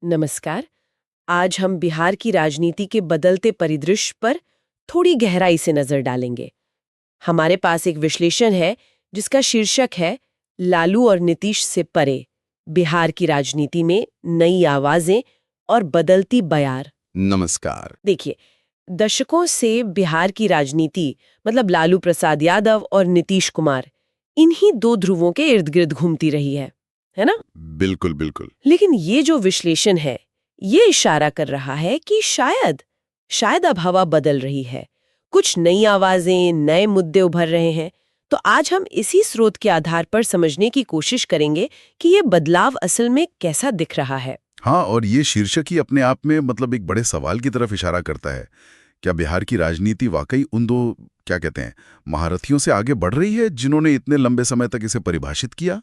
नमस्कार। आज हम बिहार की राजनीति के बदलते परिदृश्य पर थोड़ी गहराई से नजर डालेंगे। हमारे पास एक विश्लेषण है जिसका शीर्षक है लालू और नीतीश से परे, बिहार की राजनीति में नई आवाजें और बदलती बयार। नमस्कार। देखिए, दशकों से बिहार की राजनीति मतलब लालू प्रसाद यादव और नीतीश कुमार, इन्हीं दो ध्रुवों के इर्द गिर्द घूमती रही है ना? बिल्कुल बिल्कुल। लेकिन ये जो विश्लेषण है, ये इशारा कर रहा है कि शायद अब हवा बदल रही है, कुछ नई आवाजें, नए मुद्दे उभर रहे हैं। तो आज हम इसी स्रोत के आधार पर समझने की कोशिश करेंगे कि ये बदलाव असल में कैसा दिख रहा है। हाँ, और ये शीर्षक ही अपने आप में मतलब एक बड़े सवाल की तरफ इशारा करता है। क्या बिहार की राजनीति वाकई उन दो क्या कहते हैं महारथियों से आगे बढ़ रही है जिन्होंने इतने लंबे समय तक इसे परिभाषित किया?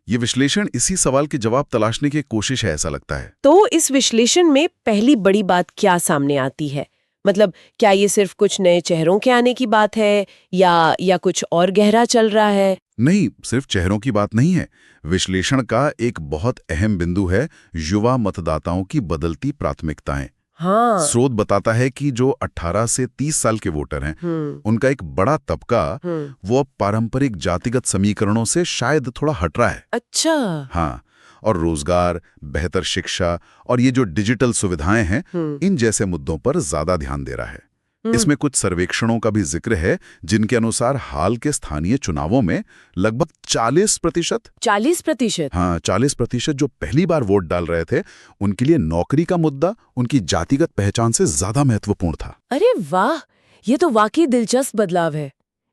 ये विश्लेषण इसी सवाल के जवाब तलाशने की कोशिश है, ऐसा लगता है। तो इस विश्लेषण में पहली बड़ी बात क्या सामने आती है? मतलब क्या ये सिर्फ कुछ नए चेहरों के आने की बात है या कुछ और गहरा चल रहा है? नहीं, सिर्फ चेहरों की बात नहीं है। विश्लेषण का एक बहुत अहम बिंदु है युवा मतदाताओं की बदलती प्राथमिकताएं। हाँ। स्रोत बताता है कि जो 18 से 30 साल के वोटर हैं, उनका एक बड़ा तबका वो अब पारंपरिक जातिगत समीकरणों से शायद थोड़ा हट रहा है। अच्छा। हाँ, और रोजगार, बेहतर शिक्षा और ये जो डिजिटल सुविधाएं हैं, इन जैसे मुद्दों पर ज्यादा ध्यान दे रहा है। इसमें कुछ सर्वेक्षणों का भी जिक्र है जिनके अनुसार हाल के स्थानीय चुनावों में लगभग 40%। 40%? हाँ, 40% जो पहली बार वोट डाल रहे थे, उनके लिए नौकरी का मुद्दा उनकी जातिगत पहचान से ज्यादा महत्वपूर्ण था। अरे वाह, ये तो वाकई दिलचस्प बदलाव है।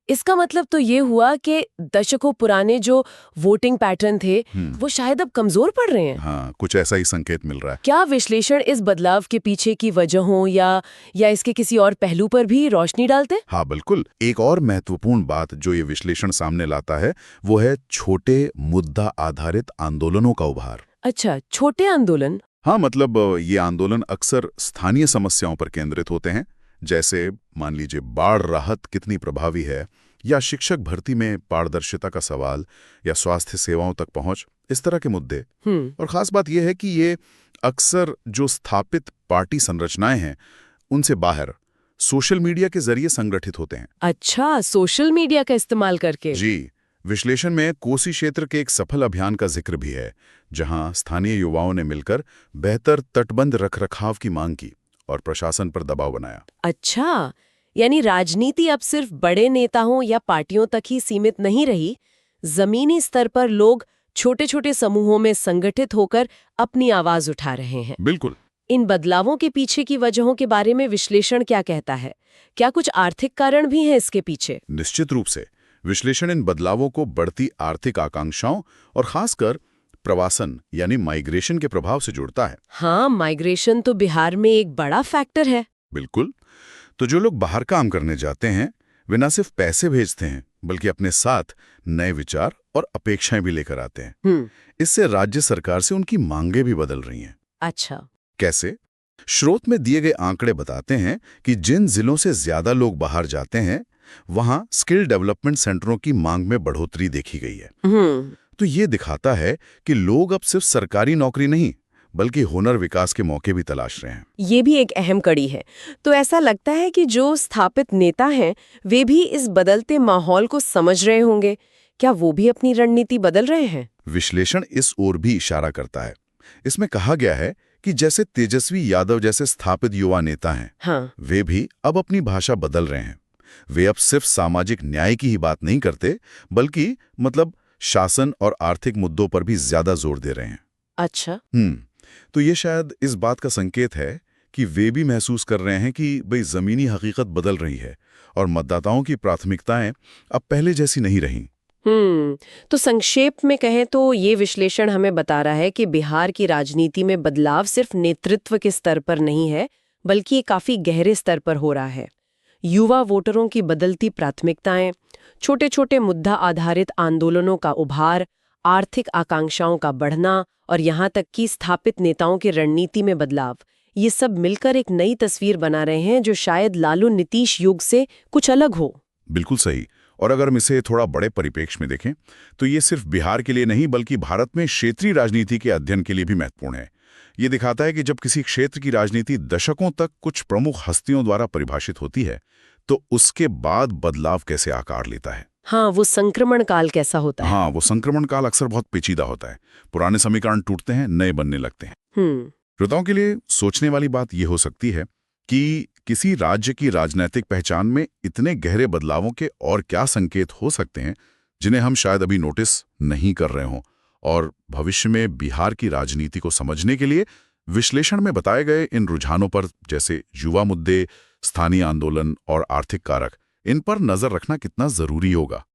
इसका मतलब तो ये हुआ कि दशकों पुराने जो वोटिंग पैटर्न थे वो शायद अब कमजोर पड़ रहे हैं। हाँ, कुछ ऐसा ही संकेत मिल रहा है। क्या विश्लेषण इस बदलाव के पीछे की वजहों या इसके किसी और पहलू पर भी रोशनी डालते? हाँ बिल्कुल। एक और महत्वपूर्ण बात जो ये विश्लेषण सामने लाता है वो है छोटे मुद्दा आधारित आंदोलनों का उभार। अच्छा, छोटे आंदोलन? हाँ, मतलब ये आंदोलन अक्सर स्थानीय समस्याओं पर केंद्रित होते हैं, जैसे मान लीजिए बाढ़ राहत कितनी प्रभावी है, या शिक्षक भर्ती में पारदर्शिता का सवाल, या स्वास्थ्य सेवाओं तक पहुंच, इस तरह के मुद्दे। और खास बात यह है कि ये अक्सर जो स्थापित पार्टी संरचनाएं हैं उनसे बाहर सोशल मीडिया के जरिए संगठित होते हैं। अच्छा, सोशल मीडिया का इस्तेमाल करके? जी। विश्लेषण में कोसी क्षेत्र के एक सफल अभियान का जिक्र भी है, जहां स्थानीय युवाओं ने मिलकर बेहतर तटबंध रखरखाव की मांग की और प्रशासन पर दबाव बनाया। अच्छा, यानी राजनीति अब सिर्फ बड़े नेताओं या पार्टियों तक ही सीमित नहीं रही, जमीनी स्तर पर लोग छोटे छोटे समूहों में संगठित होकर अपनी आवाज उठा रहे हैं। बिल्कुल। इन बदलावों के पीछे की वजहों के बारे में विश्लेषण क्या कहता है? क्या कुछ आर्थिक कारण भी है इसके पीछे? निश्चित रूप से विश्लेषण इन बदलावों को बढ़ती आर्थिक आकांक्षाओं और खासकर प्रवासन यानी माइग्रेशन के प्रभाव से जोड़ता है। हाँ, माइग्रेशन तो बिहार में एक बड़ा फैक्टर है। बिल्कुल। तो जो लोग बाहर काम करने जाते हैं, वे न सिर्फ पैसे भेजते हैं बल्कि अपने साथ नए विचार और अपेक्षाएं भी लेकर आते हैं। इससे राज्य सरकार से उनकी मांगें भी बदल रही हैं। अच्छा। कैसे? स्रोत में दिए गए आंकड़े बताते हैं कि जिन जिलों से ज्यादा लोग बाहर जाते हैं, वहां स्किल डेवलपमेंट सेंटरों की मांग में बढ़ोतरी देखी गई है। तो ये दिखाता है कि लोग अब सिर्फ सरकारी नौकरी नहीं बल्कि हुनर विकास के मौके भी तलाश रहे हैं। ये भी एक अहम कड़ी है। तो ऐसा लगता है कि जो स्थापित नेता हैं वे भी इस बदलते माहौल को समझ रहे होंगे। क्या वो भी अपनी रणनीति बदल रहे हैं? विश्लेषण इस ओर भी इशारा करता है। इसमें कहा गया है कि जैसे तेजस्वी यादव जैसे स्थापित युवा नेता हैं, हाँ। वे भी अब अपनी भाषा बदल रहे हैं। वे अब सिर्फ सामाजिक न्याय की ही बात नहीं करते बल्कि मतलब शासन और आर्थिक मुद्दों पर भी ज्यादा जोर दे रहे हैं। अच्छा। तो ये शायद इस बात का संकेत है कि वे भी महसूस कर रहे हैं कि भाई जमीनी हकीकत बदल रही है और मतदाताओं की प्राथमिकताएं अब पहले जैसी नहीं रहीं। तो संक्षेप में कहें तो ये विश्लेषण हमें बता रहा है कि बिहार की राजनीति में बदलाव सिर्फ नेतृत्व के स्तर पर नहीं है बल्कि काफी गहरे स्तर पर हो रहा है। युवा वोटरों की बदलती प्राथमिकताएं, छोटे छोटे मुद्दा आधारित आंदोलनों का उभार, आर्थिक आकांक्षाओं का बढ़ना और यहाँ तक कि स्थापित नेताओं की रणनीति में बदलाव, ये सब मिलकर एक नई तस्वीर बना रहे हैं जो शायद लालू नीतीश युग से कुछ अलग हो। बिल्कुल सही। और अगर हम इसे थोड़ा बड़े परिप्रेक्ष्य में देखें तो ये सिर्फ बिहार के लिए नहीं बल्कि भारत में क्षेत्रीय राजनीति के अध्ययन के लिए भी महत्वपूर्ण है, ये दिखाता है कि जब किसी क्षेत्र की राजनीति दशकों तक कुछ प्रमुख हस्तियों द्वारा परिभाषित होती है, तो उसके बाद बदलाव कैसे आकार लेता है। हाँ, वो संक्रमण काल कैसा होता है। हाँ, वो संक्रमण काल अक्सर बहुत पेचीदा होता है। पुराने समीकरण टूटते हैं, नए बनने लगते हैं। श्रोताओं के लिए सोचने वाली बात यह हो सकती है कि किसी राज्य की राजनीतिक पहचान में इतने गहरे बदलावों के और क्या संकेत हो सकते हैं जिन्हें हम शायद अभी नोटिस नहीं कर रहे हों। और भविष्य में बिहार की राजनीति को समझने के लिए विश्लेषण में बताए गए इन रुझानों पर, जैसे युवा मुद्दे, स्थानीय आंदोलन और आर्थिक कारक, इन पर नजर रखना कितना जरूरी होगा।